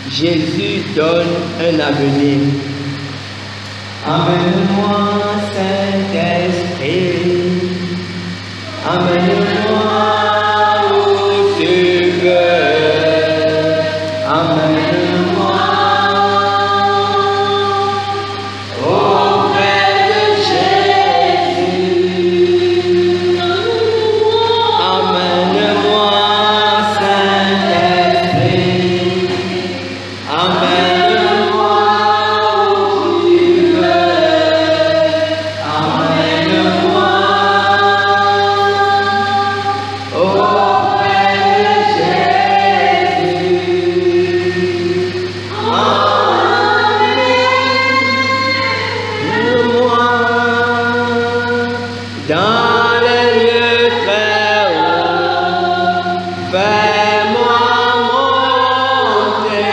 Jésus donne un avenir. Amène-moi, Saint-Esprit. Amène-moi où tu veux. Amène-moi auprès de Jésus. Amène-moi, Saint-Esprit. Amène-moi où tu veux. Amène-moi auprès de Jésus. Amène-moi dans les lieux très hauts. Fais-moi monter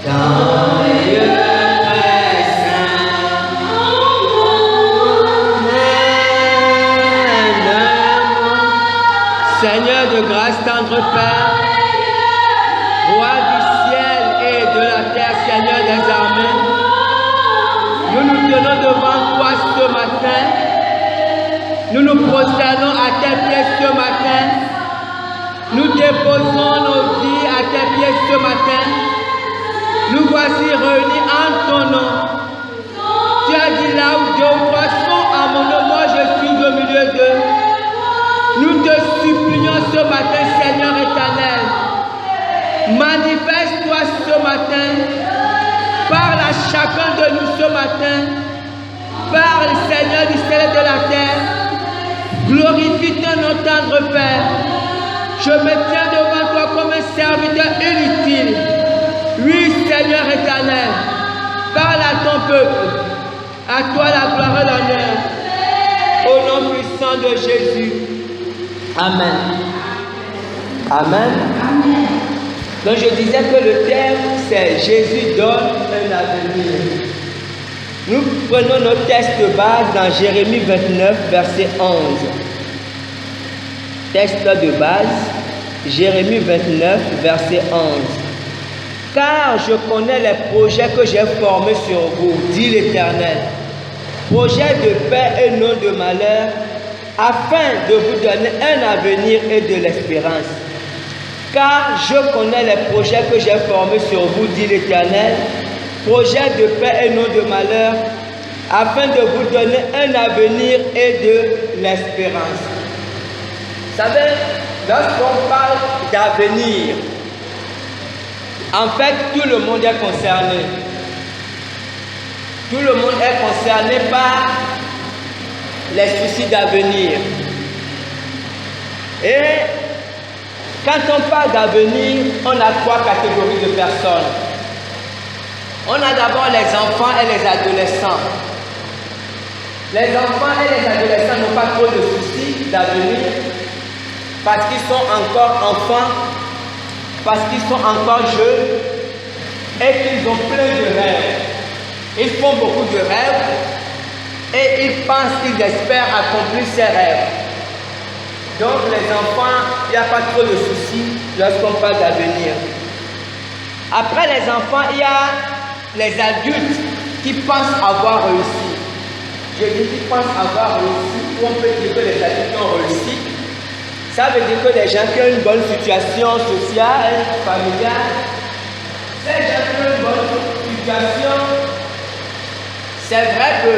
dans les lieux très saints. Mène-moi. Seigneur de grâce, tendre Père, Roi du ciel et de la terre, Seigneur des armées, nous nous tenons devant toi ce matin. Nous nous prosternons à tes pieds ce matin. Nous déposons nos vies à tes pieds ce matin. Nous voici réunis en ton nom. Tu as dit là où deux ou trois sont en mon nom, moi je suis au milieu d'eux. Nous te supplions ce matin, Seigneur éternel. Manifeste-toi ce matin. Parle à chacun de nous ce matin. Parle, Seigneur du ciel et de la terre. Glorifie ton nom, tendre Père. Je me tiens devant toi comme un serviteur inutile. Oui, Seigneur éternel. Parle à ton peuple. À toi la gloire et l'honneur. Au nom puissant de Jésus. Amen. Amen. Donc je disais que le thème c'est Jésus donne un avenir. Nous prenons notre texte de base dans Jérémie 29, verset 11. Texte de base, Jérémie 29, verset 11. Car je connais les projets que j'ai formés sur vous, dit l'Éternel. Projets de paix et non de malheur, afin de vous donner un avenir et de l'espérance. Car je connais les projets que j'ai formés sur vous, dit l'Éternel, projets de paix et non de malheur, afin de vous donner un avenir et de l'espérance. Vous savez, lorsqu'on parle d'avenir, en fait, tout le monde est concerné. Tout le monde est concerné par les soucis d'avenir. Et quand on parle d'avenir, on a trois catégories de personnes. On a d'abord les enfants et les adolescents. Les enfants et les adolescents n'ont pas trop de soucis d'avenir parce qu'ils sont encore enfants, parce qu'ils sont encore jeunes et qu'ils ont plein de rêves. Ils font beaucoup de rêves et ils pensent, ils espèrent accomplir ces rêves. Donc les enfants, il n'y a pas trop de soucis lorsqu'on parle d'avenir. Après les enfants, il y a les adultes qui pensent avoir réussi. Je dis qu'ils pensent avoir réussi, ou on peut dire que les adultes ont réussi. Ça veut dire que les gens qui ont une bonne situation sociale, familiale, ces gens qui ont une bonne situation, c'est vrai que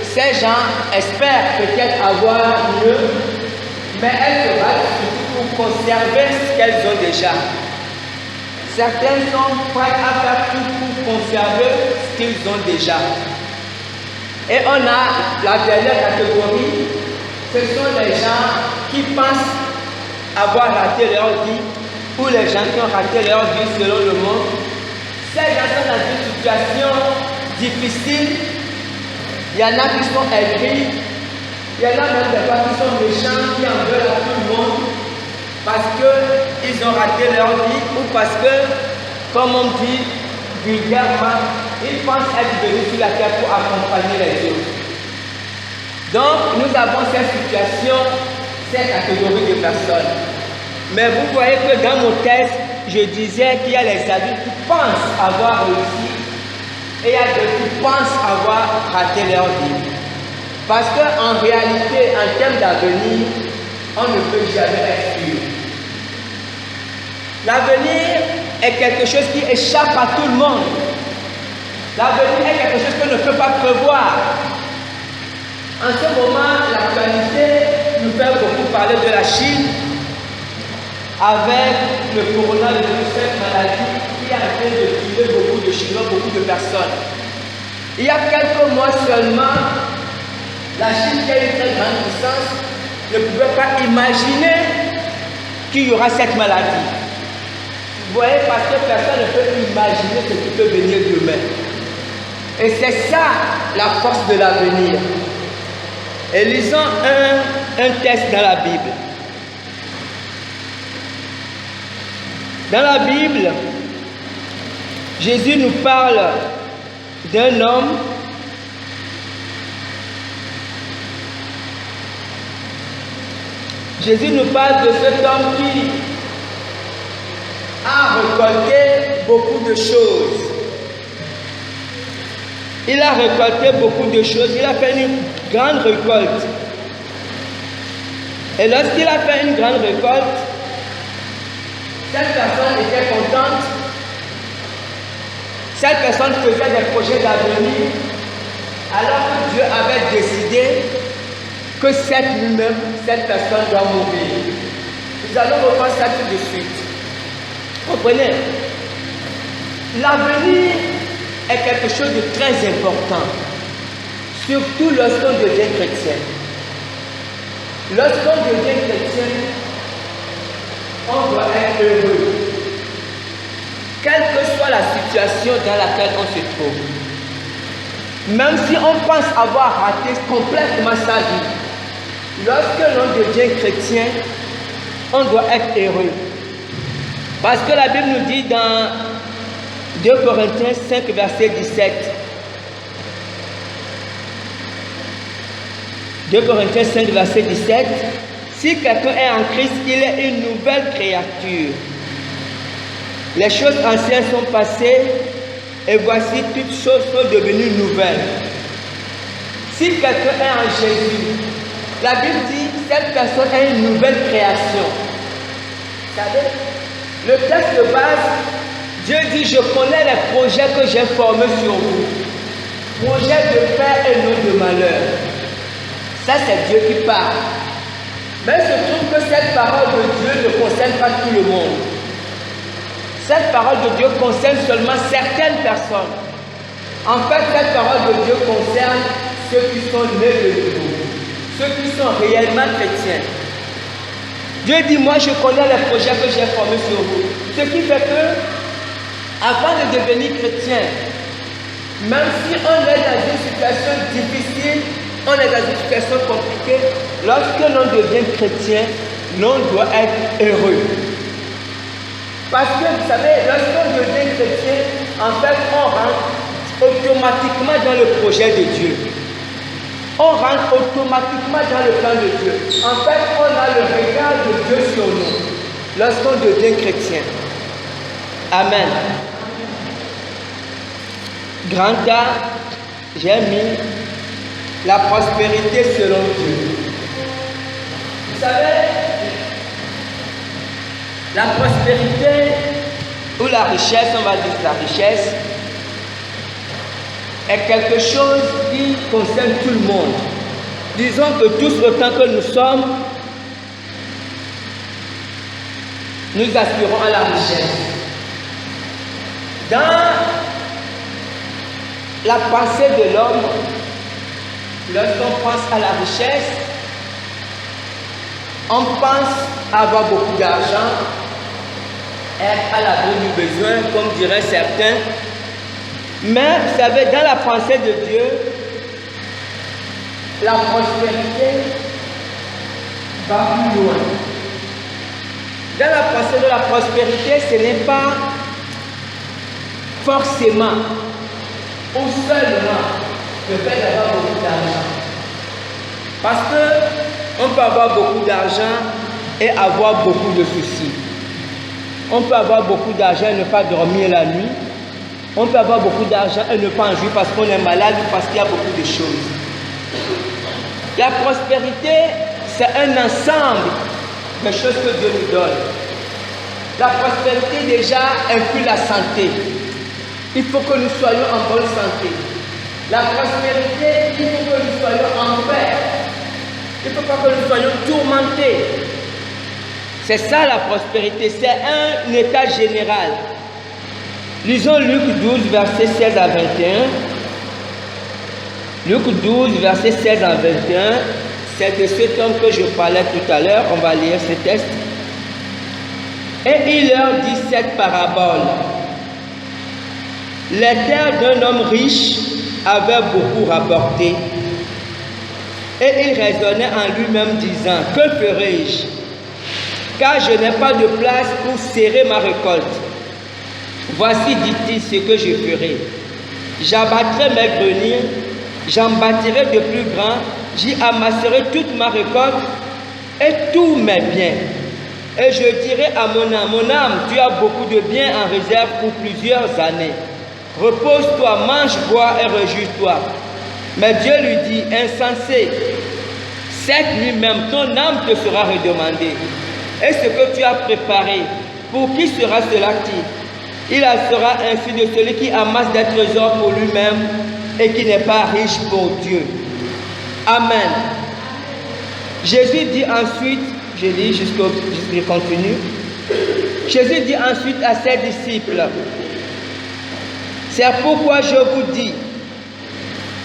ces gens espèrent peut-être avoir mieux, mais elles se battent surtout pour conserver ce qu'elles ont déjà. Certains sont prêts à faire tout pour conserver ce qu'ils ont déjà. Et on a la dernière catégorie, ce sont les gens qui pensent avoir raté leur vie, ou les gens qui ont raté leur vie selon le monde. Ces gens sont dans une situation difficile. Il y en a qui sont aigris, il y en a même des fois qui sont méchants, qui en veulent à tout le monde parce qu'ils ont raté leur vie ou parce que, comme on dit vulgairement, ils pensent être venus sur la terre pour accompagner les autres. Donc, nous avons cette situation, cette catégorie de personnes. Mais vous voyez que dans mon texte, je disais qu'il y a les adultes qui pensent avoir réussi et il y a d'autres qui pensent avoir raté leur vie. Parce qu'en réalité, en termes d'avenir, on ne peut jamais être sûr. L'avenir est quelque chose qui échappe à tout le monde. L'avenir est quelque chose qu'on ne peut pas prévoir. En ce moment, l'actualité nous fait beaucoup parler de la Chine avec le coronavirus, cette maladie qui est en train de tuer beaucoup de Chinois, beaucoup de personnes. Il y a quelques mois seulement, la Chine, qui a une très grande puissance, ne pouvait pas imaginer qu'il y aura cette maladie. Vous voyez, parce que personne ne peut imaginer ce qui peut venir demain. Et c'est ça la force de l'avenir. Et lisons un texte dans la Bible. Dans la Bible, Jésus nous parle d'un homme Jésus nous parle de cet homme qui a récolté beaucoup de choses. Il a récolté beaucoup de choses. Il a fait une grande récolte. Et lorsqu'il a fait une grande récolte, cette personne était contente. Cette personne faisait des projets d'avenir, alors que Dieu avait décidé que cette personne doit mourir. Nous allons reprendre ça tout de suite. Comprenez? L'avenir est quelque chose de très important, surtout lorsqu'on devient chrétien. Lorsqu'on devient chrétien, on doit être heureux, quelle que soit la situation dans laquelle on se trouve. Même si on pense avoir raté complètement sa vie, lorsque l'on devient chrétien, on doit être heureux. Parce que la Bible nous dit dans 2 Corinthiens 5, verset 17. 2 Corinthiens 5, verset 17. Si quelqu'un est en Christ, il est une nouvelle créature. Les choses anciennes sont passées et voici toutes choses sont devenues nouvelles. Si quelqu'un est en Jésus, la Bible dit cette personne est une nouvelle création. Vous savez, le texte de base, Dieu dit, je connais les projets que j'ai formés sur vous. Projets de paix et non de malheur. Ça, c'est Dieu qui parle. Mais il se trouve que cette parole de Dieu ne concerne pas tout le monde. Cette parole de Dieu concerne seulement certaines personnes. En fait, cette parole de Dieu concerne ceux qui sont nés de nouveau, ceux qui sont réellement chrétiens. Dieu dit, moi je connais les projets que j'ai formés sur vous. Ce qui fait que, avant de devenir chrétien, même si on est dans une situation difficile, on est dans une situation compliquée, lorsque l'on devient chrétien, l'on doit être heureux. Parce que vous savez, lorsqu'on devient chrétien, en fait, on rentre automatiquement dans le projet de Dieu. On rentre automatiquement dans le plan de Dieu. En fait, on a le regard de Dieu sur nous lorsqu'on devient chrétien. Amen. Grand A, j'ai mis la prospérité selon Dieu. Vous savez, la prospérité ou la richesse, on va dire la richesse, est quelque chose qui concerne tout le monde. Disons que tous autant que nous sommes, nous aspirons à la richesse. Dans la pensée de l'homme, lorsqu'on pense à la richesse, on pense avoir beaucoup d'argent, être à l'abri du besoin, comme diraient certains. Mais vous savez, dans la pensée de Dieu, la prospérité va plus loin. Dans la pensée de la prospérité, ce n'est pas forcément ou seulement le fait d'avoir beaucoup d'argent. Parce qu'on peut avoir beaucoup d'argent et avoir beaucoup de soucis. On peut avoir beaucoup d'argent et ne pas dormir la nuit. On peut avoir beaucoup d'argent et ne pas en jouir parce qu'on est malade ou parce qu'il y a beaucoup de choses. La prospérité, c'est un ensemble de choses que Dieu nous donne. La prospérité déjà inclut la santé. Il faut que nous soyons en bonne santé. La prospérité, il faut que nous soyons en paix. Il ne faut pas que nous soyons tourmentés. C'est ça la prospérité, c'est un état général. Lisons Luc 12, versets 16 à 21. Luc 12, versets 16 à 21. C'est de cet homme que je parlais tout à l'heure. On va lire ce texte. Et il leur dit cette parabole. Les terres d'un homme riche avaient beaucoup rapporté. Et il raisonnait en lui-même disant, que ferai-je? Car je n'ai pas de place pour serrer ma récolte. Voici, dit-il, ce que je ferai. J'abattrai mes greniers, j'en bâtirai de plus grands, j'y amasserai toute ma récolte et tous mes biens. Et je dirai à mon âme, tu as beaucoup de biens en réserve pour plusieurs années. Repose-toi, mange, bois et réjouis-toi. Mais Dieu lui dit, insensé, cette nuit même, ton âme te sera redemandée. Et ce que tu as préparé, pour qui sera cela-t-il? Il en sera ainsi de celui qui amasse des trésors pour lui-même et qui n'est pas riche pour Dieu. Amen. Jésus dit ensuite, je lis jusqu'au continue. Jésus dit ensuite à ses disciples, c'est pourquoi je vous dis,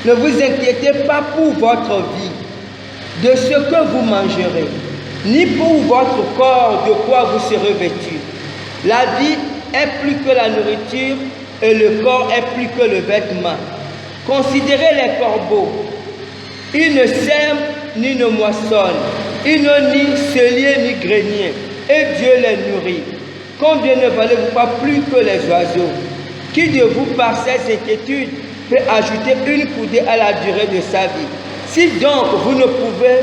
ne vous inquiétez pas pour votre vie, de ce que vous mangerez, ni pour votre corps de quoi vous serez vêtus. La vie est plus que la nourriture et le corps est plus que le vêtement. Considérez les corbeaux. Ils ne sèment ni ne moissonnent. Ils n'ont ni cellier ni grenier. Et Dieu les nourrit. Combien ne valez-vous pas plus que les oiseaux? Qui de vous, par ses inquiétudes, peut ajouter une coudée à la durée de sa vie? Si donc vous ne pouvez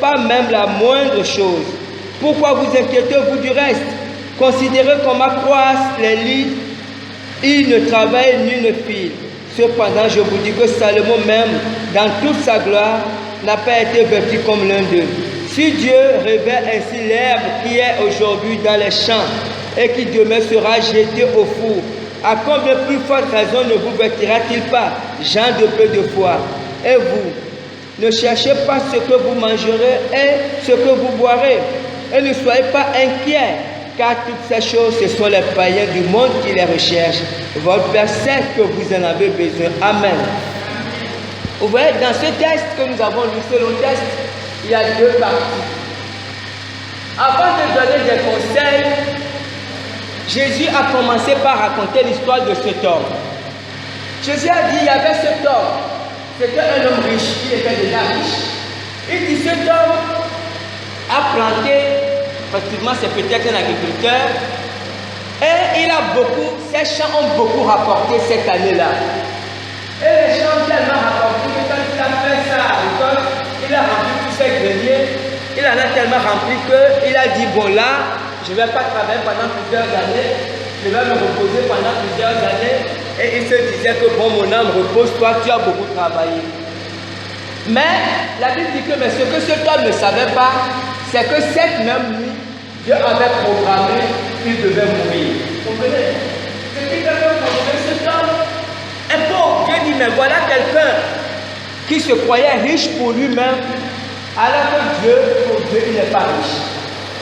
pas même la moindre chose, pourquoi vous inquiétez-vous du reste? Considérez comment croissent les lits, ils ne travaillent ni ne filent. Cependant, je vous dis que Salomon même, dans toute sa gloire, n'a pas été vêtu comme l'un d'eux. Si Dieu revêt ainsi l'herbe qui est aujourd'hui dans les champs et qui demain sera jetée au four, à combien plus forte raison ne vous vêtira-t-il pas, gens de peu de foi? Et vous, ne cherchez pas ce que vous mangerez et ce que vous boirez, et ne soyez pas inquiets, car toutes ces choses, ce sont les païens du monde qui les recherchent. Votre Père sait que vous en avez besoin. Amen. Vous voyez, dans ce texte que nous avons lu, ce long texte, il y a deux parties. Avant de donner des conseils, Jésus a commencé par raconter l'histoire de cet homme. Jésus a dit, il y avait cet homme. C'était un homme riche, il était déjà riche. Il dit, cet homme a planté, effectivement c'est peut-être un agriculteur, et il a beaucoup, ses champs ont beaucoup rapporté cette année-là. Et les champs ont tellement rapporté que quand il a fait sa récolte, il a rempli tous ses greniers, il en a tellement rempli qu'il a dit, bon là, je ne vais pas travailler pendant plusieurs années, je vais me reposer pendant plusieurs années. Et il se disait que bon, mon âme, repose-toi, tu as beaucoup travaillé. Mais la Bible dit que mais ce que cet homme ne savait pas, c'est que cette même nuit, Dieu avait programmé qu'il devait mourir. Vous comprenez? Ce qui devait programmer cet homme est pauvre. Dieu dit, mais voilà quelqu'un qui se croyait riche pour lui-même, alors que Dieu, pour Dieu, il n'est pas riche.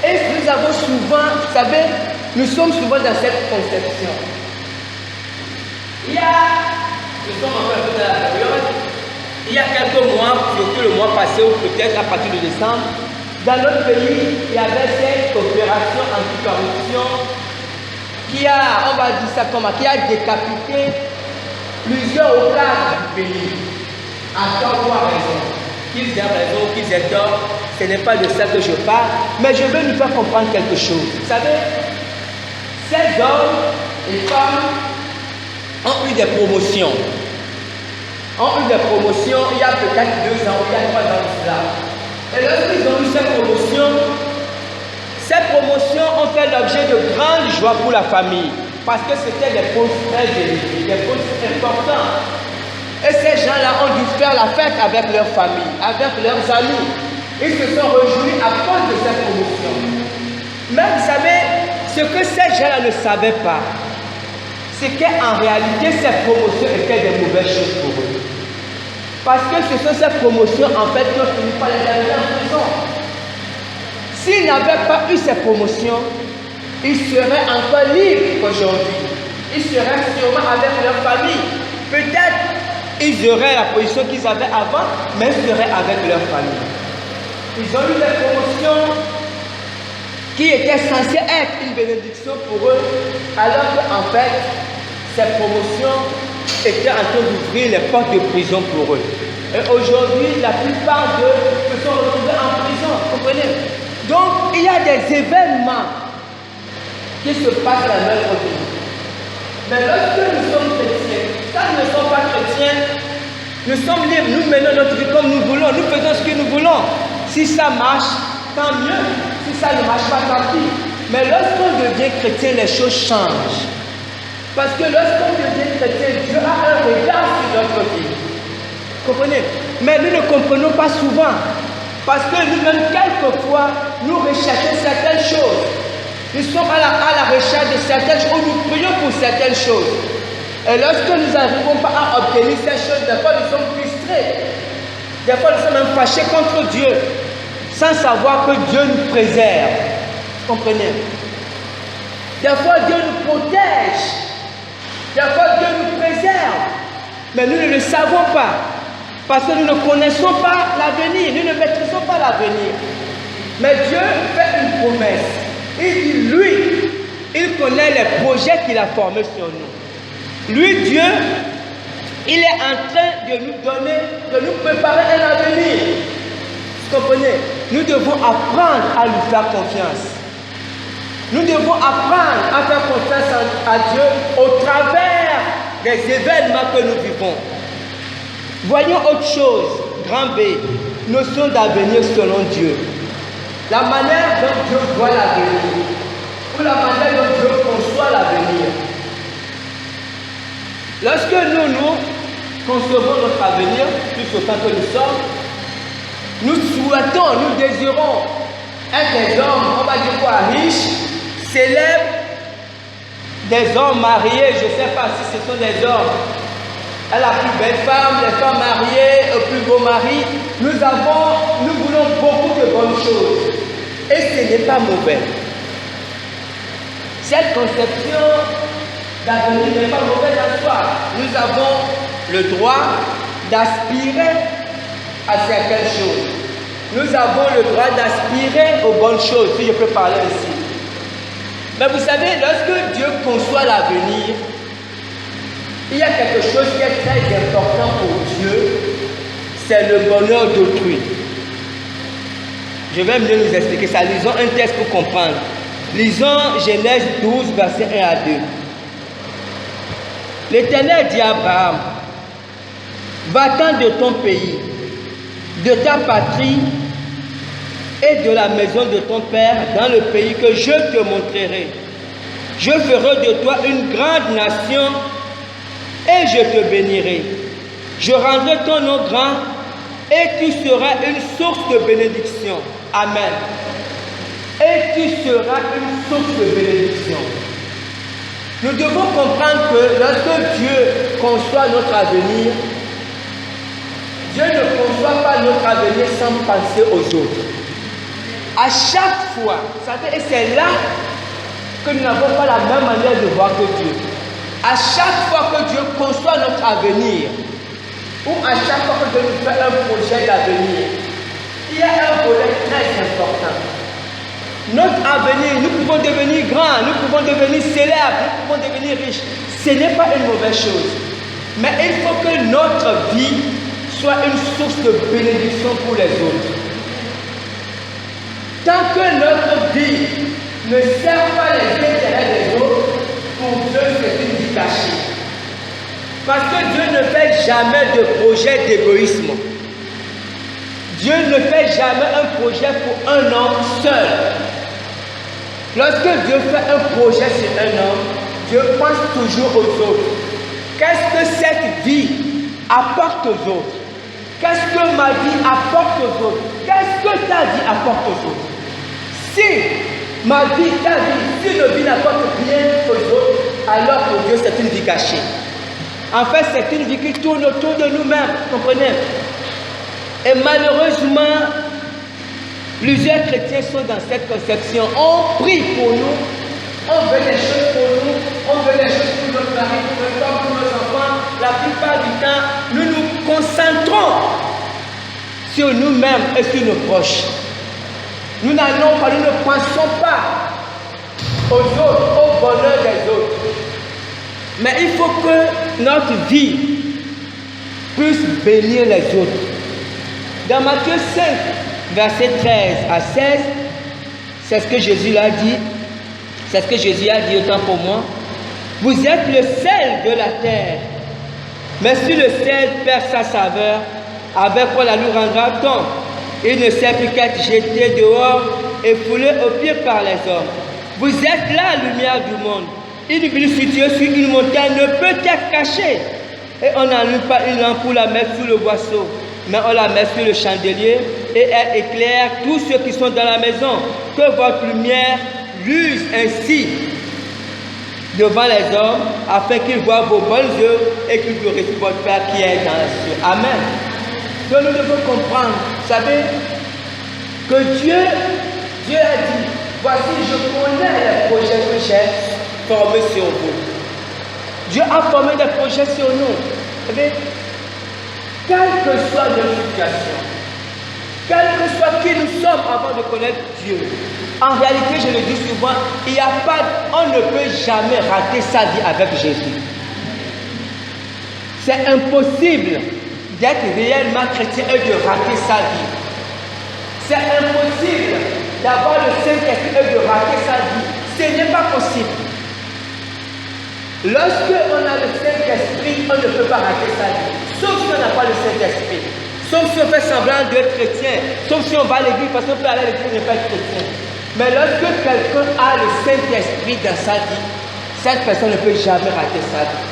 Et nous avons souvent, vous savez, nous sommes souvent dans cette conception. Nous sommes encore un peu dans la période, il y a quelques mois, surtout le mois passé ou peut-être à partir de décembre, dans notre pays, il y avait cette opération anticorruption qui a, on va dire ça comment, qui a décapité plusieurs otages du pays. À tort ou à raison. Qu'ils aient raison, qu'ils aient tort, ce n'est pas de ça que je parle, mais je veux nous faire comprendre quelque chose. Vous savez, ces hommes et femmes ont eu des promotions. Ont eu des promotions il y a peut-être 2 ans, il y a 3 ans de cela. Et lorsqu'ils ont eu cette promotion, Ces promotions ont fait l'objet de grande joie pour la famille, parce que c'était des postes très élevés, des postes importants. Et ces gens-là ont dû faire la fête avec leur famille, avec leurs amis. Ils se sont réjouis à cause de cette promotion. Mais vous savez, ce que ces gens-là ne savaient pas, c'est qu'en réalité, ces promotions étaient des mauvaises choses pour eux. Parce que ce sont ces promotions, en fait, qui ont fini par les amener en prison. S'ils n'avaient pas eu ces promotions, ils seraient encore libres aujourd'hui. Ils seraient sûrement avec leur famille. Peut-être ils auraient la position qu'ils avaient avant, mais ils seraient avec leur famille. Ils ont eu des promotions qui étaient censées être une bénédiction pour eux, alors qu'en fait, ces promotions étaient en train d'ouvrir les portes de prison pour eux. Et aujourd'hui, la plupart d'eux se sont retrouvés en prison, comprenez? Donc, il y a des événements qui se passent dans notre vie. Mais lorsque nous sommes chrétiens, quand nous ne sommes pas chrétiens, nous sommes libres, nous menons notre vie comme nous voulons, nous faisons ce que nous voulons. Si ça marche, tant mieux. Si ça ne marche pas, tant pis. Mais lorsqu'on devient chrétien, les choses changent. Parce que lorsqu'on devient chrétien, Dieu a un regard sur notre vie. Comprenez? Mais nous ne comprenons pas souvent. Parce que nous-mêmes, quelquefois, nous recherchons certaines choses. Nous sommes à la recherche de certaines choses, nous prions pour certaines choses. Et lorsque nous n'arrivons pas à obtenir ces choses, des fois nous sommes frustrés. Des fois nous sommes même fâchés contre Dieu, sans savoir que Dieu nous préserve. Vous comprenez? Des fois Dieu nous protège. Des fois Dieu nous préserve. Mais nous ne le savons pas. Parce que nous ne connaissons pas l'avenir. Nous ne maîtrisons pas l'avenir. Mais Dieu fait une promesse. Il dit, lui, il connaît les projets qu'il a formés sur nous. Lui, Dieu, il est en train de nous donner, de nous préparer un avenir. Vous comprenez? Nous devons apprendre à lui faire confiance. Nous devons apprendre à faire confiance à Dieu au travers des événements que nous vivons. Voyons autre chose, grand B, notion d'avenir selon Dieu. La manière dont Dieu voit l'avenir, ou la manière dont Dieu conçoit l'avenir. Lorsque nous concevons notre avenir, plus autant que nous sommes, nous souhaitons, nous désirons être des hommes, on va dire quoi, riches, célèbres, des hommes mariés, je ne sais pas si ce sont des hommes, à la plus belle femme, les femmes mariées, au plus beau mari. Nous voulons beaucoup de bonnes choses. Et ce n'est pas mauvais. Cette conception d'avenir n'est pas mauvaise en soi. Nous avons le droit d'aspirer à certaines choses. Nous avons le droit d'aspirer aux bonnes choses, si je peux parler ainsi. Mais vous savez, lorsque Dieu conçoit l'avenir, il y a quelque chose qui est très important pour Dieu, c'est le bonheur d'autrui. Je vais mieux nous expliquer ça. Lisons un texte pour comprendre. Lisons Genèse 12, versets 1 à 2. L'Éternel dit à Abraham, va-t'en de ton pays, de ta patrie et de la maison de ton père dans le pays que je te montrerai. Je ferai de toi une grande nation et je te bénirai. Je rendrai ton nom grand et tu seras une source de bénédiction. Amen. Et tu seras une source de bénédiction. Nous devons comprendre que lorsque Dieu conçoit notre avenir, Dieu ne conçoit pas notre avenir sans penser aux autres. À chaque fois, et c'est là que nous n'avons pas la même manière de voir que Dieu. À chaque fois que Dieu conçoit notre avenir, ou à chaque fois que Dieu nous fait un projet d'avenir, il y a un volet très important. Notre avenir, nous pouvons devenir grands, nous pouvons devenir célèbres, nous pouvons devenir riches. Ce n'est pas une mauvaise chose. Mais il faut que notre vie soit une source de bénédiction pour les autres. Tant que notre vie ne sert pas les intérêts des autres, pour Dieu c'est une vie cachée. Parce que Dieu ne fait jamais de projet d'égoïsme. Dieu ne fait jamais un projet pour un homme seul. Lorsque Dieu fait un projet sur un homme, Dieu pense toujours aux autres. Qu'est-ce que cette vie apporte aux autres? Qu'est-ce que ma vie apporte aux autres? Qu'est-ce que ta vie apporte aux autres? Si ma vie, ta vie, si nos vies n'apportent rien aux autres, alors pour Dieu c'est une vie cachée. En fait, c'est une vie qui tourne autour de nous-mêmes, comprenez? Et malheureusement, plusieurs chrétiens sont dans cette conception. On prie pour nous, on veut des choses pour nous, on veut des choses pour notre mari, pour notre femme, pour nos enfants. La plupart du temps, nous nous concentrons sur nous-mêmes et sur nos proches. Nous n'allons pas, nous ne pensons pas aux autres, au bonheur des autres. Mais il faut que notre vie puisse bénir les autres. Dans Matthieu 5, versets 13 à 16, c'est ce que Jésus a dit. C'est ce que Jésus a dit autant pour moi. Vous êtes le sel de la terre. Mais si le sel perd sa saveur, avec quoi la nous rendra-t-on? Il ne sert plus qu'à être jeté dehors et foulé au pied par les hommes. Vous êtes la lumière du monde. Une ville située sur une montagne ne peut être cachée. Et on n'allume pas une lampe pour la mettre sous le boisseau, mais on la met sur le chandelier et elle éclaire tous ceux qui sont dans la maison. Que votre lumière luise ainsi devant les hommes, afin qu'ils voient vos bonnes œuvres et qu'ils glorifient votre Père qui est dans les cieux. Amen. Donc nous devons comprendre, vous savez, que Dieu a dit, voici je connais les projets que j'ai formés sur vous. Dieu a formé des projets sur nous. Vous savez, quelle que soit notre situation, quel que soit qui nous sommes avant de connaître Dieu, en réalité, je le dis souvent, on ne peut jamais rater sa vie avec Jésus. C'est impossible d'être réellement chrétien et de rater sa vie. C'est impossible d'avoir le Saint-Esprit et de rater sa vie. Ce n'est pas possible. Lorsque on a le Saint-Esprit, on ne peut pas rater sa vie. Sauf si on n'a pas le Saint-Esprit. Sauf si on fait semblant d'être chrétien. Sauf si on va à l'église, parce qu'on peut aller à l'église et ne pas être chrétien. Mais lorsque quelqu'un a le Saint-Esprit dans sa vie, cette personne ne peut jamais rater sa vie.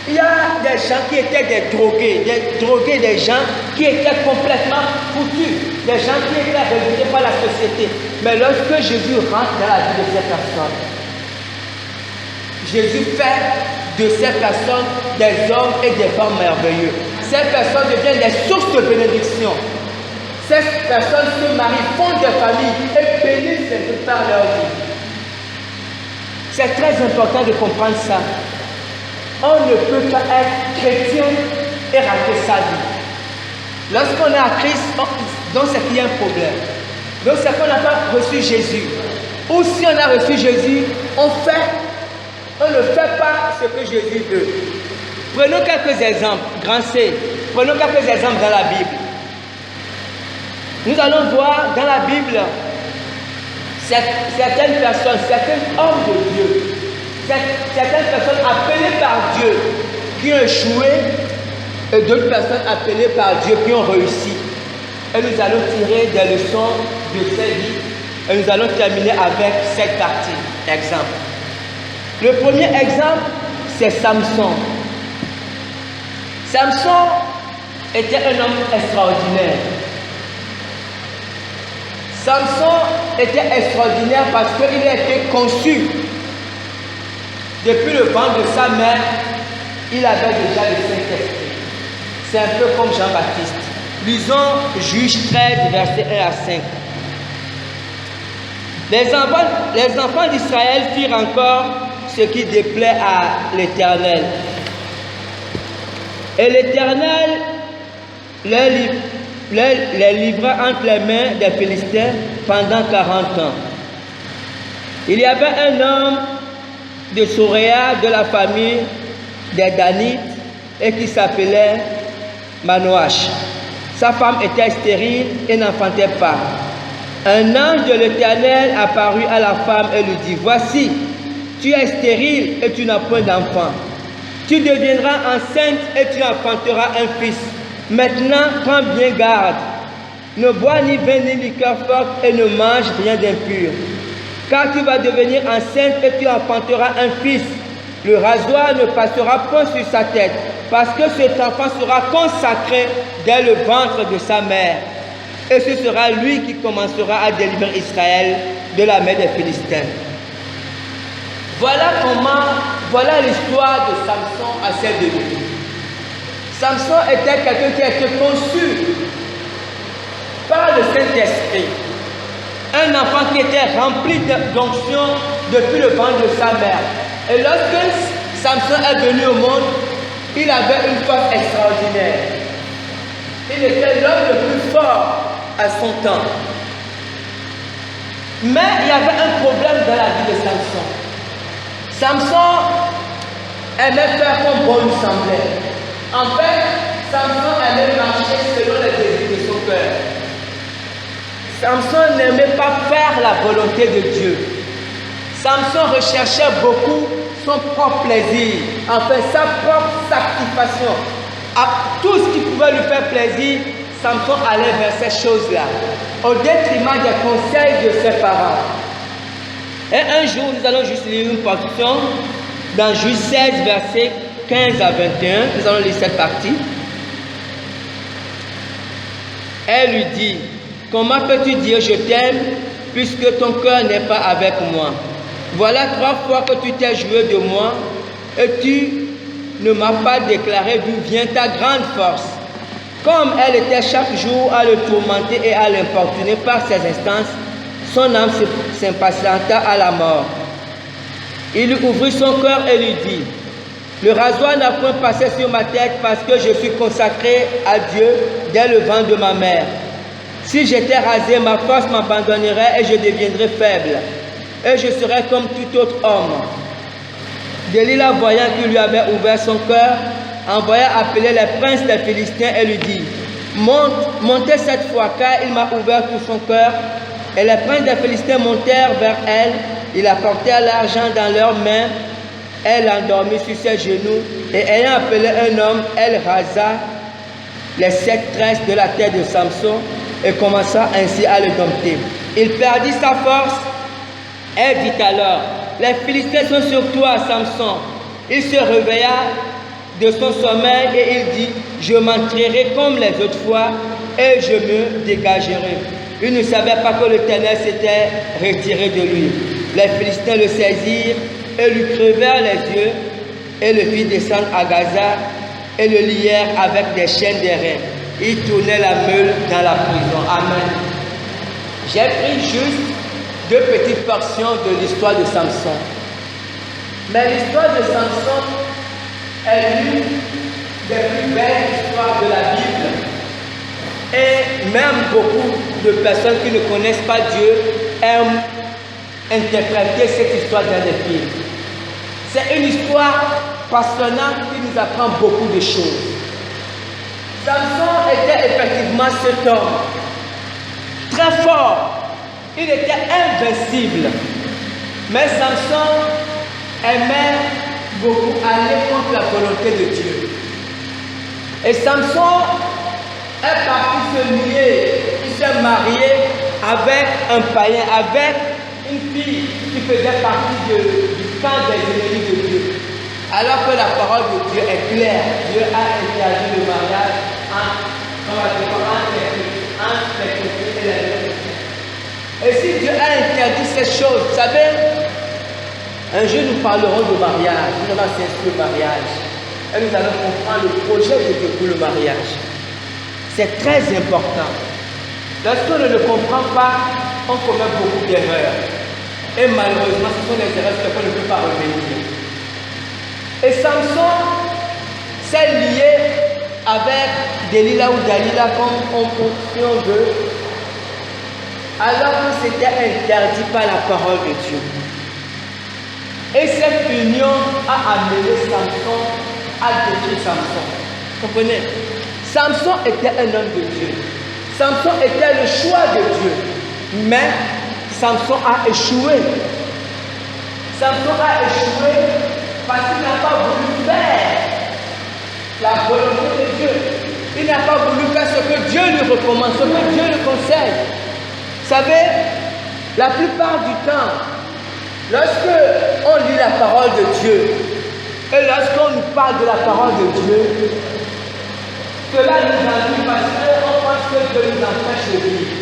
Il y a des gens qui étaient des drogués, des gens qui étaient complètement foutus, des gens qui étaient rejetés par la société. Mais lorsque Jésus rentre dans la vie de ces personnes, Jésus fait de ces personnes des hommes et des femmes merveilleux. Ces personnes deviennent des sources de bénédiction. Ces personnes se marient, fondent des familles et bénissent les autres par leur vie. C'est très important de comprendre ça. On ne peut pas être chrétien et rater sa vie. Lorsqu'on est à Christ, donc c'est qu'il y a un problème. Donc c'est qu'on n'a pas reçu Jésus. Ou si on a reçu Jésus, on ne fait pas ce que Jésus veut. Prenons quelques exemples, grand C. Prenons quelques exemples dans la Bible. Nous allons voir dans la Bible certaines personnes, certains hommes de Dieu, certaines personnes appelées par Dieu qui ont échoué et d'autres personnes appelées par Dieu qui ont réussi. Et nous allons tirer des leçons de ces vies et nous allons terminer avec cette partie. Exemple. Le premier exemple, c'est Samson. Samson était un homme extraordinaire. Samson était extraordinaire parce qu'il a été conçu. Depuis le ventre de sa mère, il avait déjà le Saint-Esprit. C'est un peu comme Jean-Baptiste. Lisons Juges 13, versets 1 à 5. Les enfants d'Israël firent encore ce qui déplaît à l'Éternel. Et l'Éternel les livra entre les mains des Philistins pendant 40 ans. Il y avait un homme de Soréa de la famille des Danites et qui s'appelait Manoach. Sa femme était stérile et n'enfantait pas. Un ange de l'Éternel apparut à la femme et lui dit, voici, tu es stérile et tu n'as point d'enfant. Tu deviendras enceinte et tu enfanteras un fils. Maintenant, prends bien garde. Ne bois ni vin ni liqueur forte et ne mange rien d'impur. car tu vas devenir enceinte et tu enfanteras un fils. Le rasoir ne passera point sur sa tête, parce que cet enfant sera consacré dès le ventre de sa mère. Et ce sera lui qui commencera à délivrer Israël de la main des Philistins. Voilà l'histoire de Samson à celle de lui. Samson était quelqu'un qui a été conçu par le Saint-Esprit. Un enfant qui était rempli d'onction depuis le ventre de sa mère. Et lorsque Samson est venu au monde, il avait une force extraordinaire. Il était l'homme le plus fort à son temps. Mais il y avait un problème dans la vie de Samson. Samson aimait faire comme bon lui semblait. En fait, Samson aimait marcher selon les désirs de son cœur. Samson n'aimait pas faire la volonté de Dieu. Samson recherchait beaucoup son propre plaisir, enfin sa propre satisfaction. À tout ce qui pouvait lui faire plaisir, Samson allait vers ces choses-là, au détriment des conseils de ses parents. Et un jour, nous allons juste lire une portion dans Juge 16, versets 15 à 21. Nous allons lire cette partie. Elle lui dit: comment peux-tu dire je t'aime puisque ton cœur n'est pas avec moi? Voilà 3 fois que tu t'es joué de moi et tu ne m'as pas déclaré d'où vient ta grande force. Comme elle était chaque jour à le tourmenter et à l'importuner par ses instances, son âme s'impatienta à la mort. Il lui ouvrit son cœur et lui dit: le rasoir n'a point passé sur ma tête parce que je suis consacré à Dieu dès le ventre de ma mère. Si j'étais rasé, ma force m'abandonnerait et je deviendrais faible. Et je serais comme tout autre homme. Delilah, voyant qu'il lui avait ouvert son cœur, envoya appeler les princes des Philistins et lui dit: montez cette fois, car il m'a ouvert tout son cœur. Et les princes des Philistins montèrent vers elle. Ils apportèrent l'argent dans leurs mains. Elle endormit sur ses genoux. Et ayant appelé un homme, elle rasa les 7 tresses de la tête de Samson et commença ainsi à le dompter. Il perdit sa force. Elle dit alors: les Philistins sont sur toi, Samson. Il se réveilla de son sommeil et il dit: je m'entrairai comme les autres fois et je me dégagerai. Il ne savait pas que l'Éternel s'était retiré de lui. Les Philistins le saisirent et lui crevèrent les yeux et le firent descendre à Gaza et le lièrent avec des chaînes d'airain. Il tournait la meule dans la prison. Amen. J'ai pris juste 2 petites portions de l'histoire de Samson. Mais l'histoire de Samson est l'une des plus belles histoires de la Bible. Et même beaucoup de personnes qui ne connaissent pas Dieu aiment interpréter cette histoire dans des films. C'est une histoire passionnante qui nous apprend beaucoup de choses. Samson était effectivement cet homme très fort. Il était invincible. Mais Samson aimait beaucoup aller contre la volonté de Dieu. Et Samson est parti se lier, il s'est marié avec un païen, avec une fille qui faisait partie du camp des ennemis de Dieu. Alors que la parole de Dieu est claire, Dieu a interdit le mariage entre les chrétiens et les non-chrétiens. Et si Dieu a interdit ces choses, vous savez, un jour nous parlerons de mariage, nous allons s'inscrire au mariage. Et nous allons comprendre le projet de Dieu pour le mariage. C'est très important. Lorsqu'on ne le comprend pas, on commet beaucoup d'erreurs. Et malheureusement, ce sont les erreurs qu'on ne peut pas revenir. Et Samson s'est lié avec Delilah ou Dalila, comme si on veut, alors que c'était interdit par la parole de Dieu. Et cette union a amené Samson à détruire Samson. Vous comprenez? Samson était un homme de Dieu. Samson était le choix de Dieu. Mais Samson a échoué. Samson a échoué parce qu'il n'a pas voulu faire la volonté de Dieu. Il n'a pas voulu faire ce que Dieu lui recommande, ce que Dieu lui conseille. Vous savez, la plupart du temps, Lorsque on lit la parole de Dieu, et lorsqu'on nous parle de la parole de Dieu, cela nous ennuie parce qu'on pense que Dieu nous empêche de vivre.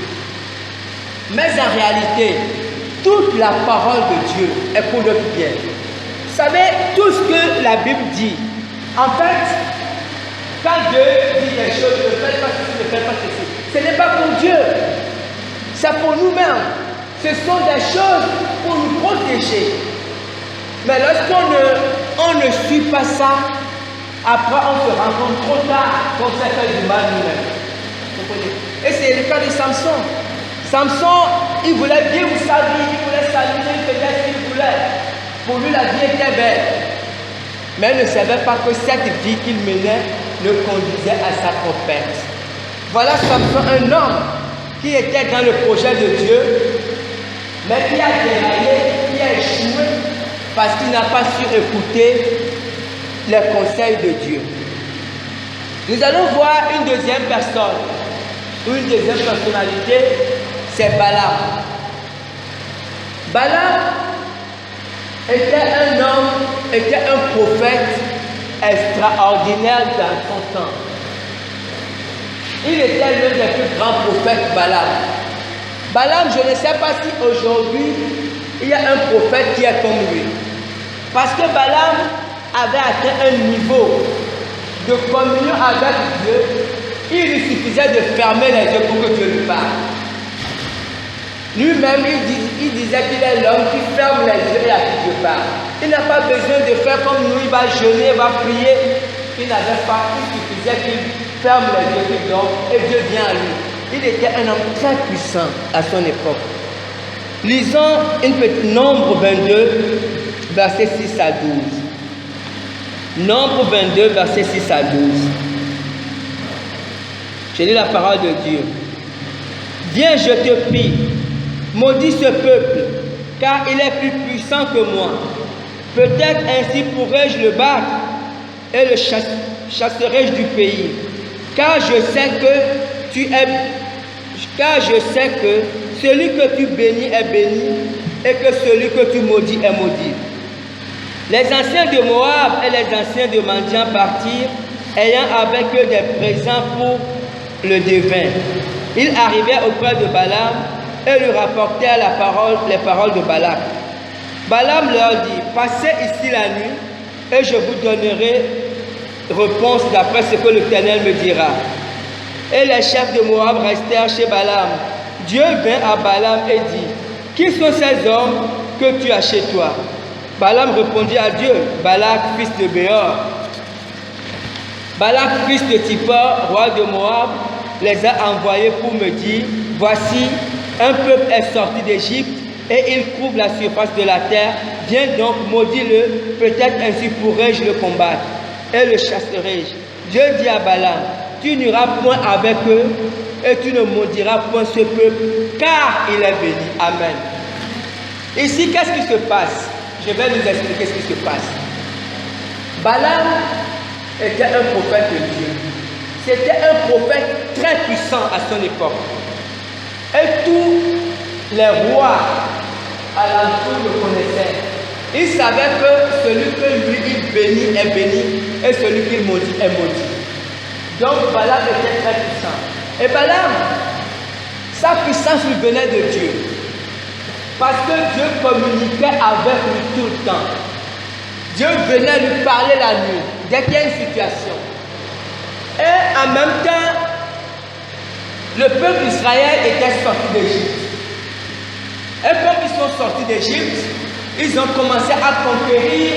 Mais en réalité, toute la parole de Dieu est pour notre bien. Vous savez, tout ce que la Bible dit, en fait, quand Dieu dit des choses, ne faites pas ceci, ne faites pas ceci, ce n'est pas pour Dieu, c'est pour nous-mêmes. Ce sont des choses pour nous protéger. Mais lorsqu'on ne suit pas ça, après on se rend compte trop tard qu'on s'est fait du mal nous-mêmes. Et c'est le cas de Samson. Samson, il voulait vivre sa vie, il voulait s'amuser, il faisait ce qu'il voulait. Pour lui, la vie était belle. Mais il ne savait pas que cette vie qu'il menait le conduisait à sa propre perte. Voilà Samson, un homme qui était dans le projet de Dieu, mais qui a déraillé, qui a échoué parce qu'il n'a pas su écouter les conseils de Dieu. Nous allons voir une deuxième personne, une deuxième personnalité, c'est Balaam. Balaam était un homme, était un prophète extraordinaire dans son temps. Il était l'un des plus grands prophètes, Balaam. Balaam, je ne sais pas si aujourd'hui, il y a un prophète qui est comme lui. Parce que Balaam avait atteint un niveau de communion avec Dieu, il lui suffisait de fermer les yeux pour que Dieu lui parle. Lui-même, il disait qu'il est l'homme qui ferme les yeux et à qui Dieu parle. Il n'a pas besoin de faire comme nous, il va jeûner, il va prier. Il n'avait pas, il suffisait qu'il ferme les yeux, qu'il dort et Dieu vient à lui. Il était un homme très puissant à son époque. Lisons une petite Nombre 22, versets 6 à 12. Nombre 22, versets 6 à 12. Je lis la parole de Dieu. Viens, je te prie, maudis ce peuple, car il est plus puissant que moi. Peut-être ainsi pourrais-je le battre et le chasserai-je du pays. Car je sais que celui que tu bénis est béni et que celui que tu maudis est maudit. Les anciens de Moab et les anciens de Madian partirent, ayant avec eux des présents pour le devin. Ils arrivèrent auprès de Balaam et lui rapportèrent les paroles de Balak. Balaam leur dit, passez ici la nuit et je vous donnerai réponse d'après ce que l'Éternel me dira. Et les chefs de Moab restèrent chez Balaam. Dieu vint à Balaam et dit, qui sont ces hommes que tu as chez toi? Balaam répondit à Dieu, Balak, fils de Béor. Balak, fils de Tsippor, roi de Moab, les a envoyés pour me dire, voici, un peuple est sorti d'Égypte et il couvre la surface de la terre. Viens donc, maudis-le, peut-être ainsi pourrais-je le combattre et le chasserai-je. Dieu dit à Balaam, tu n'iras point avec eux et tu ne maudiras point ce peuple, car il est béni. Amen. Ici, qu'est-ce qui se passe? Je vais nous expliquer ce qui se passe. Balaam était un prophète de Dieu. C'était un prophète très puissant à son époque. Et tous les rois alentour le connaissaient. Ils savaient que celui que lui il bénit est béni et celui qu'il maudit est maudit. Donc Balaam était très puissant. Et Balaam, sa puissance lui venait de Dieu. Parce que Dieu communiquait avec lui tout le temps. Dieu venait lui parler la nuit, dès qu'il y a une situation. Et en même temps, le peuple d'Israël était sorti d'Égypte. Et quand ils sont sortis d'Égypte, ils ont commencé à conquérir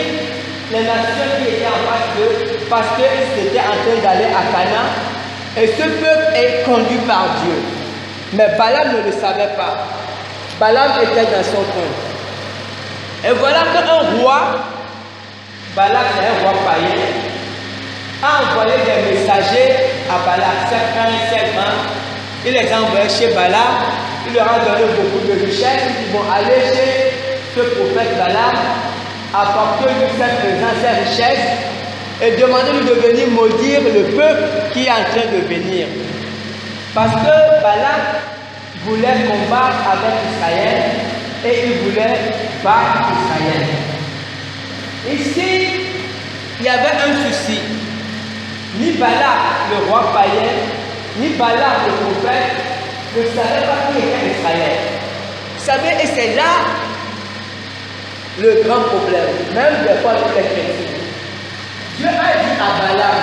les nations qui étaient en face d'eux parce qu'ils étaient en train d'aller à Canaan. Et ce peuple est conduit par Dieu. Mais Balaam ne le savait pas. Balaam était dans son coin. Et voilà qu'un roi, Balak est un roi païen, a envoyé des messagers à Balak, ses frères, il les a envoyés chez Balak, il leur a donné beaucoup de richesses, ils vont aller chez ce prophète Balak, apporter-lui ses présents, ses richesses, et demander-lui de venir maudire le peuple qui est en train de venir. Parce que Balak voulait combattre avec Israël et il voulait par Israël. Ici, il y avait un souci. Ni Balak, le roi païen, ni Balak, le prophète, ne savaient pas qui était Israël. Vous savez, et c'est là le grand problème, même des fois avec les chrétiens. Dieu a dit à Balaam,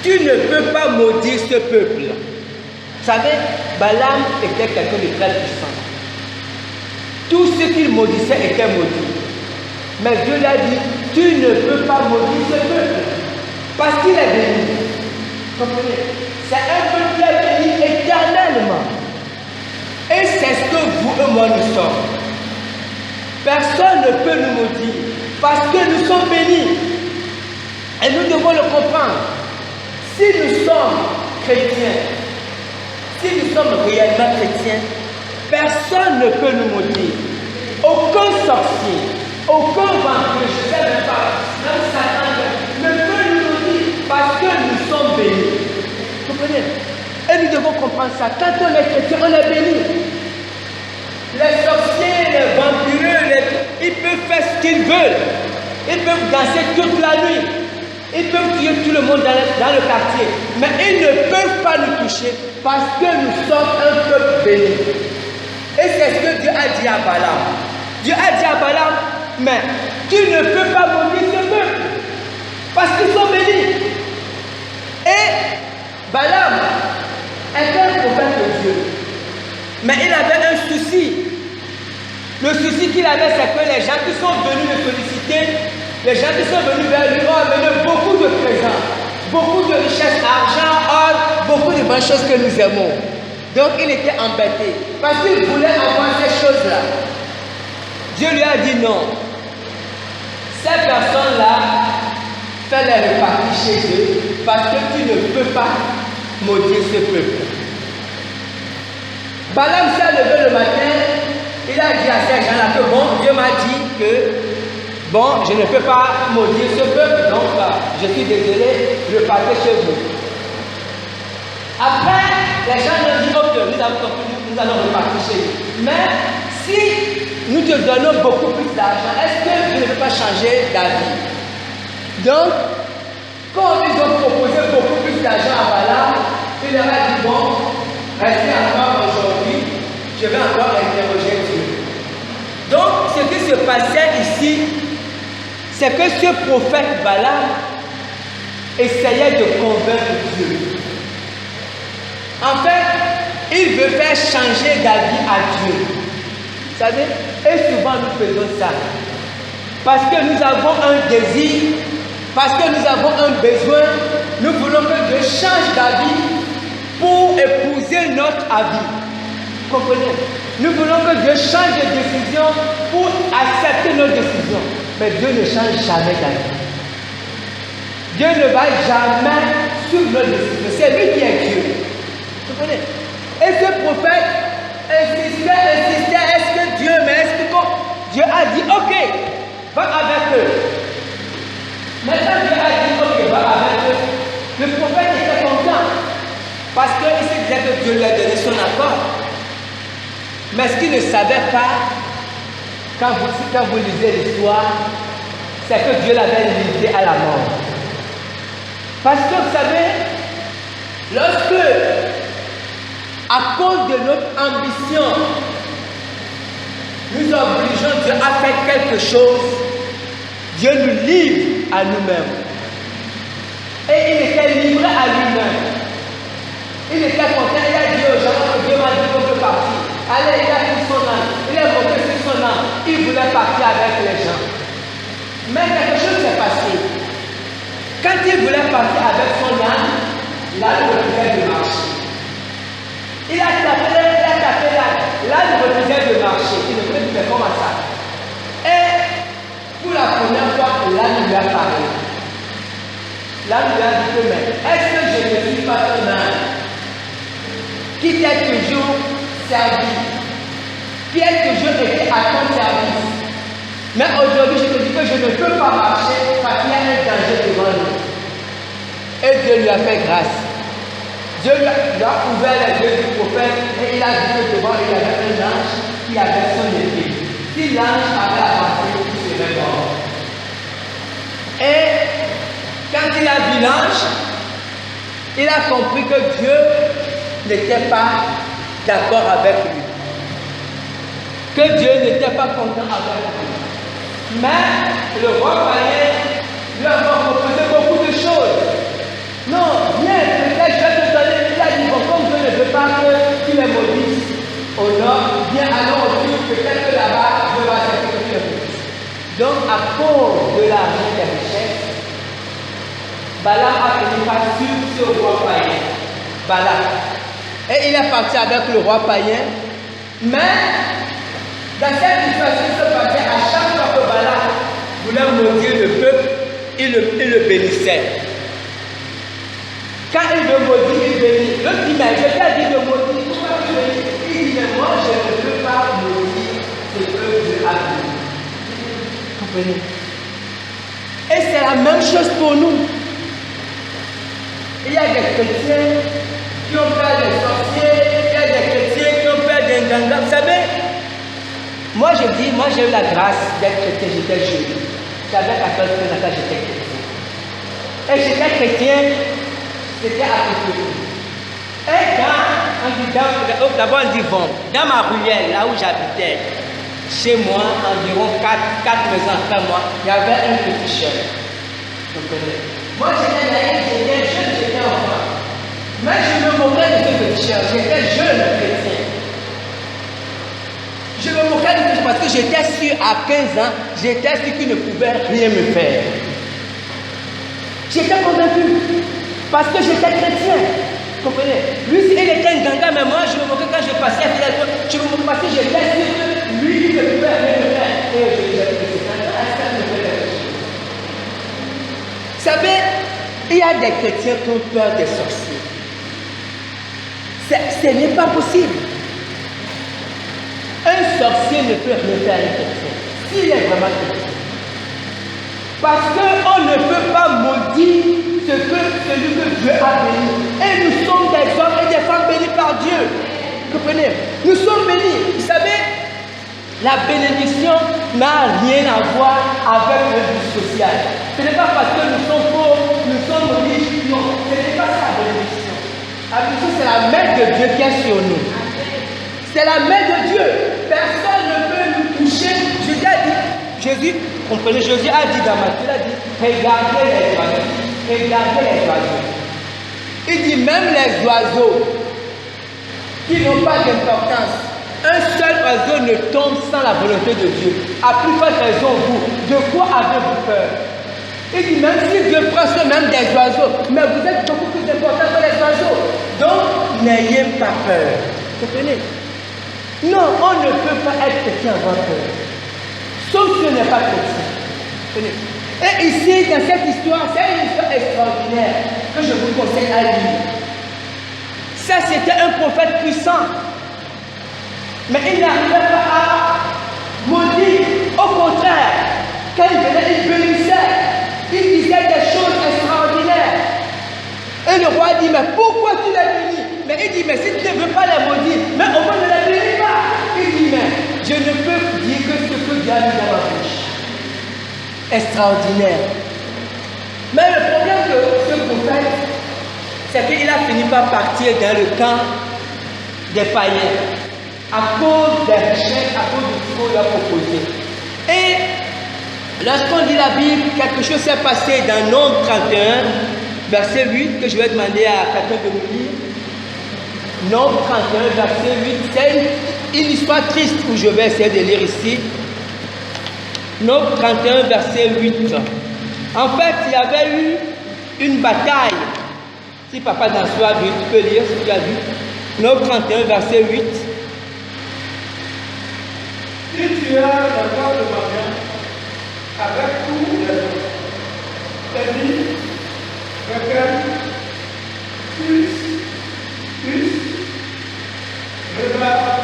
tu ne peux pas maudire ce peuple. Vous savez, Balaam était quelqu'un de très puissant. Tout ce qu'il maudissait était maudit. Mais Dieu lui a dit, tu ne peux pas maudire ce peuple. Parce qu'il est béni. Comprenez? C'est un peuple qui est béni éternellement. Et c'est ce que vous et moi nous sommes. Personne ne peut nous maudire parce que nous sommes bénis. Et nous devons le comprendre. Si nous sommes chrétiens, si nous sommes réellement chrétiens, personne ne peut nous maudire. Aucun sorcier, aucun vampire, je ne sais même pas, même Satan ne peut nous maudire parce que nous sommes bénis. Vous comprenez? Et nous devons comprendre ça. Quand on est chrétien, on est béni. Les sorciers, les vampireux, ils peuvent faire ce qu'ils veulent. Ils peuvent danser toute la nuit. Ils peuvent tuer tout le monde dans le quartier. Mais ils ne peuvent pas nous toucher parce que nous sommes un peuple béni. Et c'est ce que Dieu a dit à Balaam. Dieu a dit à Balaam, mais tu ne peux pas maudire ce peuple parce qu'ils sont bénis. Et Balaam était un prophète de Dieu. Mais il avait un souci. Le souci qu'il avait, c'est que les gens qui sont venus le solliciter, les gens qui sont venus vers lui ont amené beaucoup de présents, beaucoup de richesses, argent, or, beaucoup de bonnes choses que nous aimons. Donc il était embêté parce qu'il voulait avoir ces choses-là. Dieu lui a dit non. Ces personnes-là, fais-les repartir chez eux parce que tu ne peux pas maudire ce peuple. Balaam s'est levé le matin, il a dit à ces gens-là que bon, Dieu m'a dit que bon, je ne peux pas maudire ce peuple, donc je suis désolé, je partais chez vous. Après, les gens ont dit ok, nous avons compris, nous allons repartir chez vous. Mais si nous te donnons beaucoup plus d'argent, est-ce que Dieu ne peut pas changer d'avis? Donc, quand ils ont proposé beaucoup plus d'argent à Balaam, il leur a dit bon, restez encore aujourd'hui, je vais encore interroger Dieu. Donc, ce qui se passait ici, c'est que ce prophète Balaam essayait de convaincre Dieu. En fait, il veut faire changer d'avis à Dieu. Vous savez, et souvent nous faisons ça. Parce que nous avons un désir, parce que nous avons un besoin, nous voulons que Dieu change d'avis pour épouser notre avis. Vous comprenez? Nous voulons que Dieu change de décision pour accepter nos décisions. Mais Dieu ne change jamais d'avis. Dieu ne va jamais suivre nos décisions. C'est lui qui est Dieu. Vous comprenez? Et ce prophète insistait, est-ce que Dieu, mais est-ce que Dieu a dit, ok, va avec eux. Maintenant Dieu a dit, ok, va avec eux. Le prophète était content. Parce qu'il se disait que Dieu lui a donné son accord. Mais ce qu'il ne savait pas, quand vous lisez l'histoire, c'est que Dieu l'avait limité à la mort. Parce que vous savez, lorsque, à cause de notre ambition, nous obligeons Dieu à faire quelque chose, Dieu nous livre à nous-mêmes. Et il était livré à lui-même. Il était content, il a dit aux gens que Dieu m'a dit qu'on peut partir. Allez, il a pris son âme, il est monté sur son âme, il voulait partir avec les gens. Mais quelque chose s'est passé. Quand il voulait partir avec son âme, l'âne refusait de marcher. Il a tapé l'âne, l'âne refusait de marcher. Il ne pouvait pas faire comme ça. Et pour la première fois, l'âne lui a parlé. L'âne lui a dit que, mais est-ce que je ne suis pas ton âne qui t'a toujours servi, qui a toujours été à ton service? Mais aujourd'hui, je te dis que je ne peux pas marcher parce qu'il y a un danger devant nous. Et Dieu lui a fait grâce. Dieu lui a ouvert les yeux du prophète et il a vu que devant lui, il y avait un ange qui avait son épée. S'il si l'ange avait avancé, il serait mort. Et quand il a vu l'ange, il a compris que Dieu n'était pas d'accord avec lui. Que Dieu n'était pas content avec lui. Mais le roi païen lui a proposé beaucoup de choses. Non, viens, peut-être je vais te donner. Il a dit, bon, comme Dieu ne veut pas que tu les maudisses au nord, viens, allons au sud, peut-être que là-bas, Dieu va accepter que tu les maudisses. Donc, à cause de l'argent des richesses, Balaam a fini par suivre ce roi païen. Balaam. Et il est parti avec le roi païen. Mais, dans cette situation qui se passait, à chaque fois que Balaam voulait maudire le peuple, il le bénissait. Quand il veut maudire, il bénit. L'autre dit, mais je t'ai dit de maudire, pourquoi tu bénis? Il dit, mais moi je ne peux pas maudire ce que Dieu a béni. Vous comprenez? Et c'est la même chose pour nous. Il y a des chrétiens qui ont peur des sorciers, il y a des chrétiens qui ont peur des gangas. Vous savez, moi je dis, moi j'ai eu la grâce d'être chrétien, j'étais jeune. J'avais 14 ans quand j'étais chrétien. Et j'étais chrétien, c'était à côté. Et d'abord on dit bon, dans ma ruelle, là où j'habitais, chez moi, environ 4 maisons après moi, il y avait un petit chien. Vous comprenez? Moi j'étais naïf, j'étais jeune, j'étais enfant. Mais je me moquais de ce petit chien, j'étais jeune chrétien. Je me moquais de ce parce que j'étais sûr à 15 ans, j'étais sûr qu'il ne pouvait rien me faire. J'étais convaincu. Parce que j'étais chrétien. Vous comprenez? Lui, il était un ganga, mais moi, je me moquais quand je passais à Philadelphie. Je me moquais parce que j'étais sûr que lui, il ne pouvait rien me faire. Et je disais que c'est un gars, ne fait quelque chose. Vous savez, il y a des chrétiens qui ont peur des sorciers. Ce n'est pas possible. Un sorcier ne peut rien faire à un chrétien. S'il est vraiment chrétien. Parce qu'on ne peut pas maudire celui que Dieu a béni. Et nous sommes des hommes et des femmes bénis par Dieu. Vous comprenez? Nous sommes bénis. Vous savez, la bénédiction n'a rien à voir avec le but social. Ce n'est pas parce que nous sommes pauvres, nous sommes riches. Non, ce n'est pas ça la bénédiction. La bénédiction, c'est la main de Dieu qui est sur nous. C'est la main de Dieu. Personne ne peut nous toucher. Jésus, comprenez, Jésus a dit dans Matthieu, il a dit, regardez les oiseaux. Regardez les oiseaux. Il dit même les oiseaux qui n'ont pas d'importance. Un seul oiseau ne tombe sans la volonté de Dieu. À plus forte raison, vous, de quoi avez-vous peur? Il dit même si Dieu prend soin même des oiseaux, mais vous êtes beaucoup plus important que les oiseaux. Donc, n'ayez pas peur. Vous comprenez? Non, on ne peut pas être chrétien avant peur. Sauf si on n'est pas chrétien. Et ici, dans cette histoire, c'est une histoire extraordinaire que je vous conseille à lire. Ça, c'était un prophète puissant. Mais il n'arrivait pas à maudire. Au contraire, quand il venait, il bénissait. Il disait des choses extraordinaires. Et le roi dit, mais pourquoi tu les bénis? Mais il dit, mais si tu ne veux pas les maudire, mais au moins ne les bénis pas. Il dit, mais je ne peux dire que ce que Dieu a mis dans ma bouche. Extraordinaire. Mais le problème de ce prophète, c'est qu'il a fini par partir dans le camp des païens à cause des richesses, à cause de ce qu'on lui a proposé. Et lorsqu'on lit la Bible, quelque chose s'est passé dans Nombre 31, verset 8, que je vais demander à quelqu'un de nous lire. Nombre 31, verset 8, c'est une histoire triste que je vais essayer de lire ici. Nombre 31, verset 8. En fait, il y avait eu une bataille. Si papa Dansou a vu, tu peux lire si tu as vu. Nombre 31, verset 8. Si tu as la voix de ma main, avec tous les autres, c'est-à-dire, regarde, plus, regarde,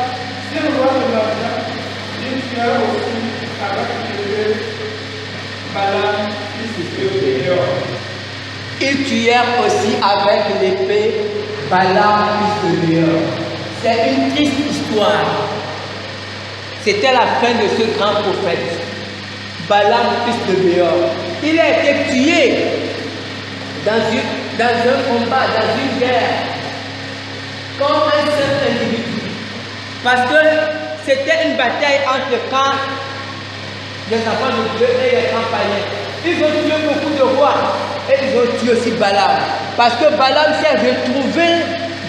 si le roi de ma main, si tu as aussi avec l'épée, Balaam, fils de Béor. Ils tuèrent aussi avec l'épée Balaam, fils de Béor. C'est une triste histoire. c'était la fin de ce grand prophète, Balaam, fils de Béor. Il a été tué dans un combat, dans une guerre, comme un seul individu. Parce que c'était une bataille entre le camp des enfants de Dieu et les camps païens. Ils ont tué beaucoup de rois et ils ont tué aussi Balaam. Parce que Balaam s'est retrouvé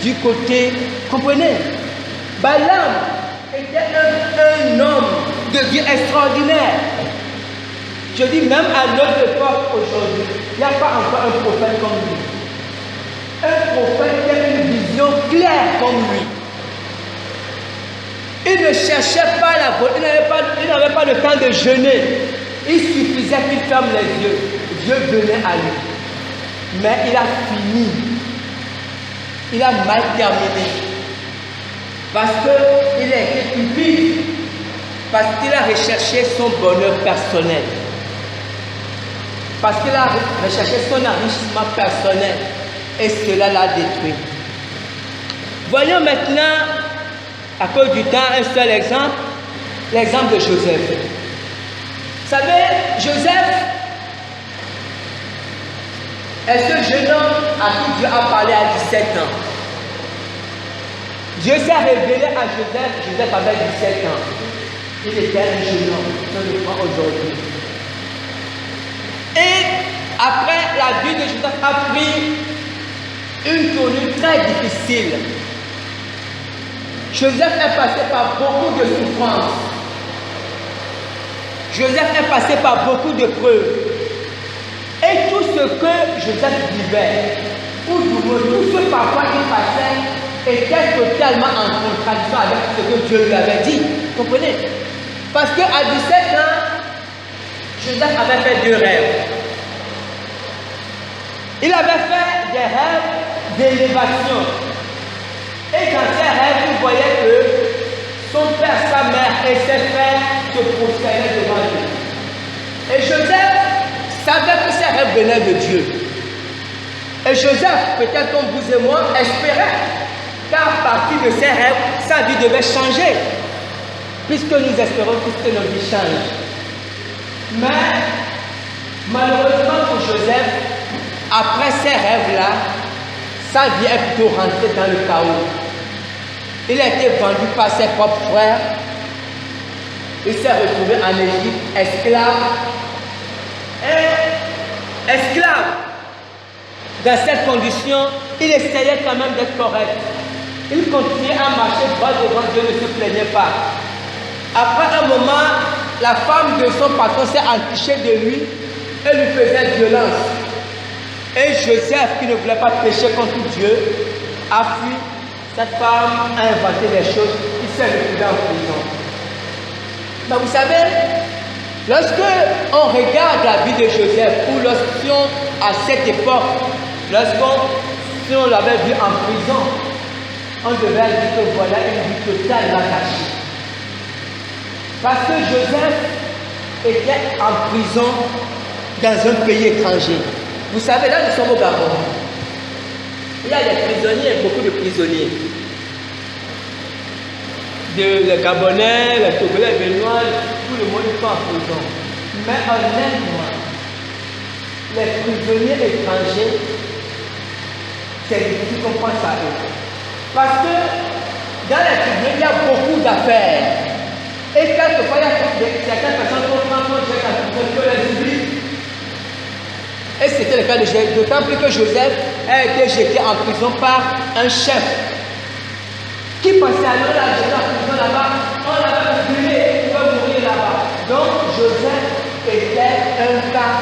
du côté, comprenez? Balaam était un homme de Dieu extraordinaire. Je dis même à notre époque aujourd'hui, il n'y a pas encore un prophète comme lui. Un prophète qui a une vision claire comme lui. Il ne cherchait pas la volonté, il n'avait pas le temps de jeûner. Il suffisait qu'il ferme les yeux. Dieu venait à lui. Mais il a fini. Il a mal terminé. Parce qu'il a été cupide. Parce qu'il a recherché son bonheur personnel. Parce qu'il a recherché son enrichissement personnel. Et cela l'a détruit. Voyons maintenant, à cause du temps, un seul exemple. L'exemple de Joseph. Vous savez, Joseph est ce jeune homme à qui Dieu a parlé à 17 ans. Dieu s'est révélé à Joseph, Joseph avait 17 ans. Il était un jeune homme, on le prend aujourd'hui. Et après, la vie de Joseph a pris une tournure très difficile. Joseph est passé par beaucoup de souffrances. Joseph est passé par beaucoup de preuves. Et tout ce que Joseph vivait, ou tout ce par quoi il passait, était totalement en contradiction avec ce que Dieu lui avait dit. Vous comprenez? Parce qu'à 17 ans, Joseph avait fait 2 rêves. Il avait fait des rêves d'élévation. Et dans ces rêves, il voyait que son père, sa mère et ses frères se prosternaient devant lui. Et Joseph savait que ces rêves venaient de Dieu. Et Joseph, peut-être comme vous et moi, espérait qu'à partir de ces rêves, sa vie devait changer. Puisque nous espérons que nos vies changent. Mais, malheureusement pour Joseph, après ces rêves-là, sa vie est plutôt rentrée dans le chaos. Il a été vendu par ses propres frères. Il s'est retrouvé en Égypte, esclave. Et esclave. Dans cette condition, il essayait quand même d'être correct. Il continuait à marcher droit devant Dieu, ne se plaignait pas. Après un moment, la femme de son patron s'est entichée de lui et lui faisait violence. Et Joseph, qui ne voulait pas pécher contre Dieu, a fui. Cette femme a inventé des choses, il s'est retrouvé en prison. Mais vous savez, lorsque on regarde la vie de Joseph, ou lorsqu'on, à cette époque, si on l'avait vu en prison, on devait dire que voilà une vie totalement cachée. Parce que Joseph était en prison dans un pays étranger. Vous savez, là nous sommes au Gabon. Il y a des prisonniers, beaucoup de prisonniers. Les Gabonais, les Togolais, les Béninois, tout le monde est en prison. Mais honnêtement, les prisonniers étrangers, c'est difficile qu'on pense à eux. Parce que dans les prisons, il y a beaucoup d'affaires. Et quelquefois, il y a certaines personnes qui ont les oublient. Et c'était le cas de Joseph, d'autant plus que Joseph a été jeté en prison par un chef qui pensait alors la jeter en prison là-bas, on l'avait brûlé, il va mourir là-bas. Donc Joseph était un cas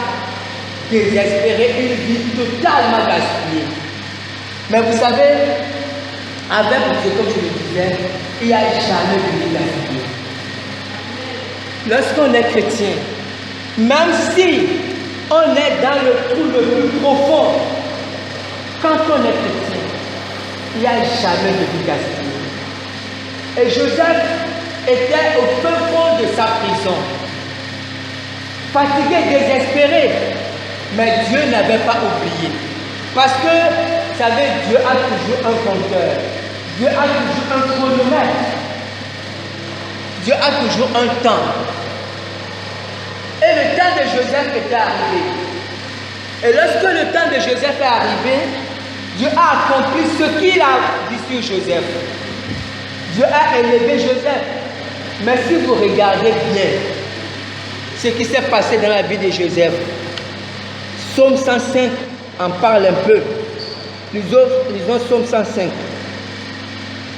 désespéré, une vie totalement gaspillée. Mais vous savez, avec Dieu, comme je le disais, il n'y a jamais de vie gaspillée. Lorsqu'on est chrétien, même si on est dans le trou le plus profond, quand on est chrétien, il n'y a jamais de vie gaspillée. Et Joseph était au fin fond de sa prison, fatigué, désespéré, mais Dieu n'avait pas oublié. Parce que, vous savez, Dieu a toujours un compteur, Dieu a toujours un chronomètre. Dieu a toujours un temps. Et le temps de Joseph était arrivé. Et lorsque le temps de Joseph est arrivé, Dieu a accompli ce qu'il a dit sur Joseph. Dieu a élevé Joseph. Mais si vous regardez bien ce qui s'est passé dans la vie de Joseph, Psaume 105 en parle un peu. Lisons Psaume 105.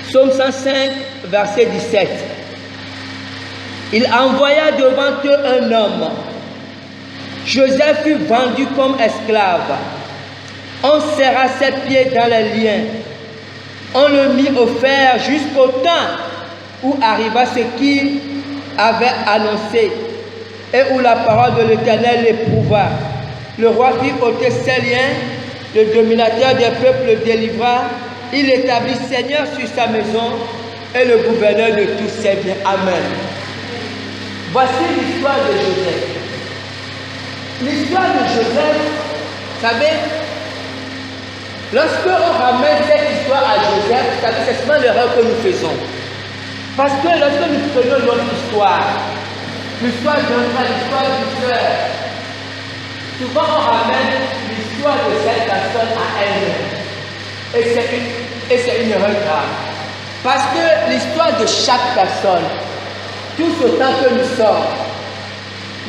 Psaume 105, verset 17. Il envoya devant eux un homme. Joseph fut vendu comme esclave. On serra ses pieds dans les liens. On le mit au fer jusqu'au temps où arriva ce qu'il avait annoncé et où la parole de l'Éternel l'éprouva. Le roi fit ôter ses liens, le dominateur des peuples le délivra, il établit seigneur sur sa maison et le gouverneur de tous ses biens. Amen. Voici l'histoire de Joseph. L'histoire de Joseph, vous savez, lorsque on ramène cette histoire à Joseph, vous savez, c'est souvent l'erreur que nous faisons. Parce que lorsque nous prenons notre histoire, l'histoire d'un frère, l'histoire d'une sœur, souvent on ramène l'histoire de cette personne à elle-même. Et c'est une erreur grave. Parce que l'histoire de chaque personne, tout autant que nous sommes,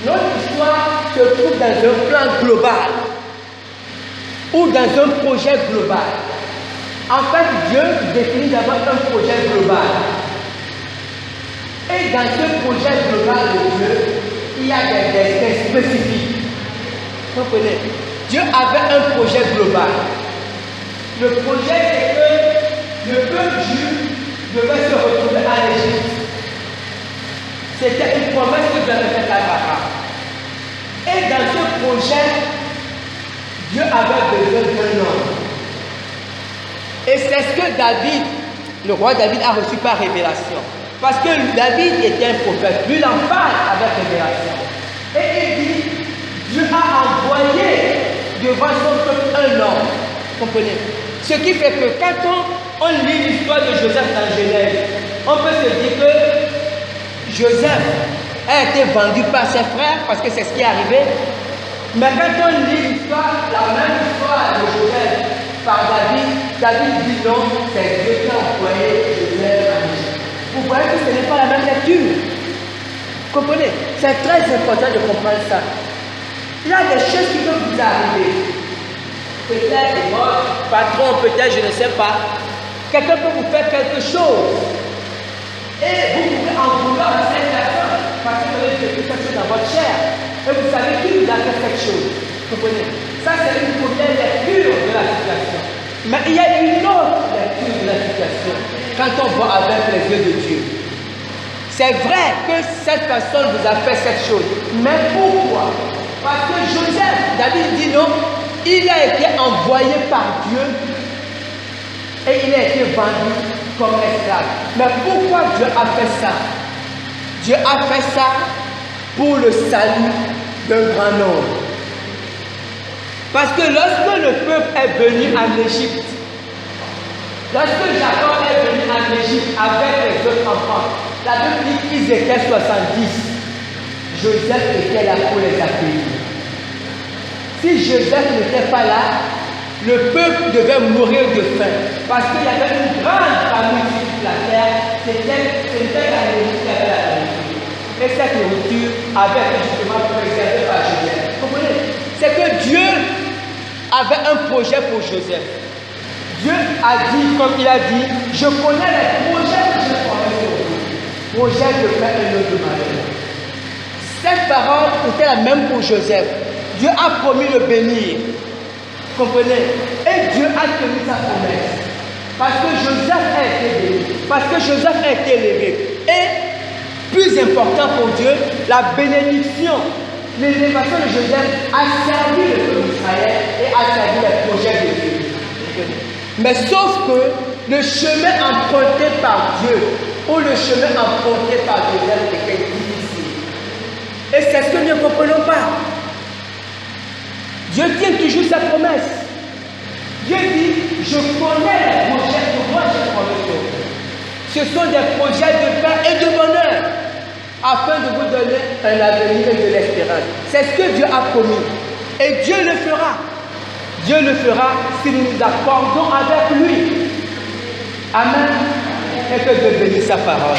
notre histoire se trouve dans un plan global ou dans un projet global. En fait, Dieu définit d'abord un projet global. Et dans ce projet global de Dieu, il y a des destins spécifiques. Vous comprenez? Dieu avait un projet global. Le projet, c'est que le peuple juif devait se retrouver en Égypte. C'était une promesse que Dieu avait faite à Abraham. Et dans ce projet, Dieu avait besoin d'un homme. Et c'est ce que David, le roi David, a reçu par révélation. Parce que David était un prophète. Lui, il en parle avec révélation. Et il dit, Dieu a envoyé devant son peuple un homme. Vous comprenez? Ce qui fait que quand on lit l'histoire de Joseph dans Genèse, on peut se dire que Joseph a été vendu par ses frères parce que c'est ce qui est arrivé. Mais quand on lit l'histoire, la même histoire de Joseph par David, David dit non, c'est Dieu qui a envoyé Joseph en Égypte. Vous voyez que ce n'est pas la même lecture. Vous comprenez? C'est très important de comprendre ça. Il y a des choses qui peuvent vous arriver. Peut-être votre patron, peut-être, je ne sais pas. Quelqu'un peut vous faire quelque chose. Et vous pouvez en vouloir à cette personne parce que vous avez fait quelque chose dans votre chair. Et vous savez qui vous a fait cette chose. Vous comprenez? Ça, c'est une première lecture de la situation. Mais il y a une autre lecture de la situation quand on voit avec les yeux de Dieu. C'est vrai que cette personne vous a fait cette chose. Mais pourquoi? Parce que Joseph, David dit non, il a été envoyé par Dieu et il a été vendu comme esclave. Mais pourquoi Dieu a fait ça? Dieu a fait ça pour le salut d'un grand nombre. Parce que lorsque le peuple est venu en Égypte, lorsque Jacob est venu en Égypte avec les autres enfants, la Bible dit qu'ils étaient 70. Joseph était là pour les accueillir. Si Joseph n'était pas là, le peuple devait mourir de faim. Parce qu'il y avait une grande famille sur la terre, c'était la nourriture qui avait la nourriture. Et cette nourriture avait été justement préservée par Joseph. Vous comprenez? C'est que Dieu avait un projet pour Joseph. Dieu a dit, comme il a dit, je connais les projets que j'ai formés sur vous. Projet de faire un autre malheur. Cette parole était la même pour Joseph. Dieu a promis de bénir. Vous comprenez? Et Dieu a tenu sa promesse. Parce que Joseph a été béni. Parce que Joseph a été élevé. Et, plus important pour Dieu, la bénédiction, l'élévation de Joseph a servi le peuple d'Israël et a servi les projets de Dieu. Mais sauf que le chemin emprunté par Dieu ou le chemin emprunté par Joseph était difficile. Et c'est ce que nous ne comprenons pas. Dieu tient toujours sa promesse. Dieu dit, je connais les projets que moi j'ai formés sur vous. Ce sont des projets de paix et de bonheur. afin de vous donner un avenir et de l'espérance. C'est ce que Dieu a promis. Et Dieu le fera. Dieu le fera si nous nous accordons avec lui. Amen. Et que Dieu bénisse sa parole.